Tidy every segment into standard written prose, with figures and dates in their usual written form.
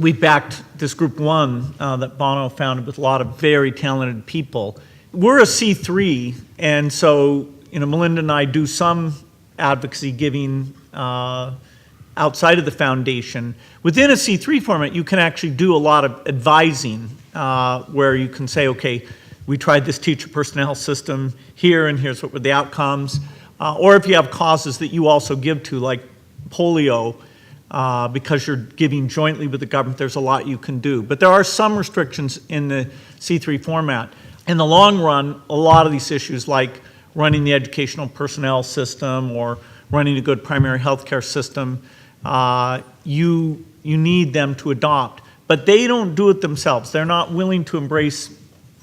we backed this group one that Bono founded with a lot of very talented people. We're a C3, and so Melinda and I do some advocacy giving outside of the foundation. Within a C3 format, you can actually do a lot of advising where you can say, okay, we tried this teacher personnel system here, and here's what were the outcomes. Or if you have causes that you also give to, like polio, because you're giving jointly with the government, there's a lot you can do. But there are some restrictions in the C3 format. In the long run, a lot of these issues, like running the educational personnel system or running a good primary health care system, you need them to adopt. But they don't do it themselves. They're not willing to embrace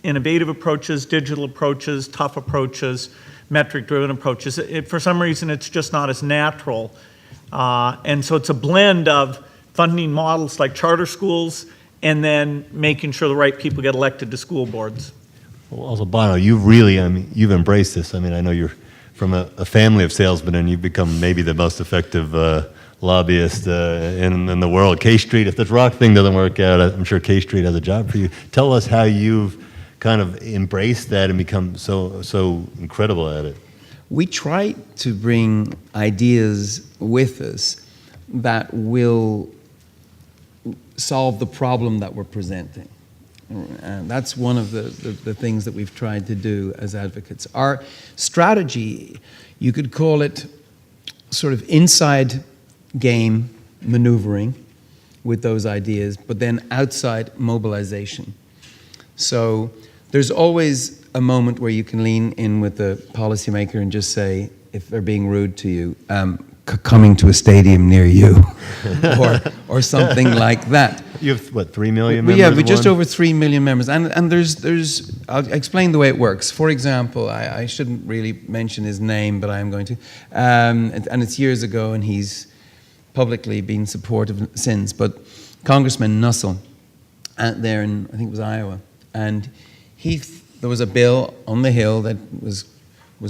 innovative approaches, digital approaches, tough approaches, metric-driven approaches. For some reason, it's just not as natural. And so it's a blend of funding models like charter schools and then making sure the right people get elected to school boards. Well, also, Bono, you've embraced this. I mean, I know you're from a family of salesmen, and you've become maybe the most effective lobbyist in the world. K Street, if this rock thing doesn't work out, I'm sure K Street has a job for you. Tell us how you've kind of embraced that and become so incredible at it. We try to bring ideas with us that will solve the problem that we're presenting. And that's one of the things that we've tried to do as advocates. Our strategy, you could call it sort of inside game maneuvering with those ideas, but then outside mobilization. So there's always a moment where you can lean in with the policymaker and just say, if they're being rude to you, coming to a stadium near you, or something like that. You have, what, 3 million members? Yeah, we're just over 3 million members. And there's I'll explain the way it works. For example, I shouldn't really mention his name, but I am going to. And it's years ago, and he's publicly been supportive since. But Congressman Nussle, there in, I think it was Iowa, and there was a bill on the Hill that was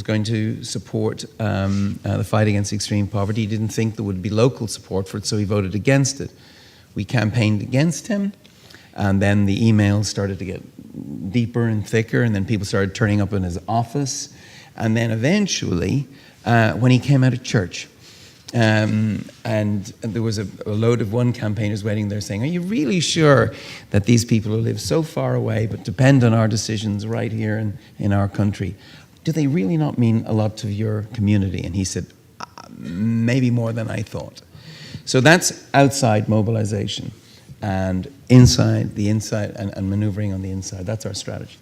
going to support the fight against extreme poverty. He didn't think there would be local support for it, so he voted against it. We campaigned against him, and then the emails started to get deeper and thicker, and then people started turning up in his office. And then eventually, when he came out of church, and there was a load of one campaigners waiting there saying, are you really sure that these people who live so far away but depend on our decisions right here in our country, do they really not mean a lot to your community? And he said, maybe more than I thought. So that's outside mobilization, and inside and maneuvering on the inside. That's our strategy.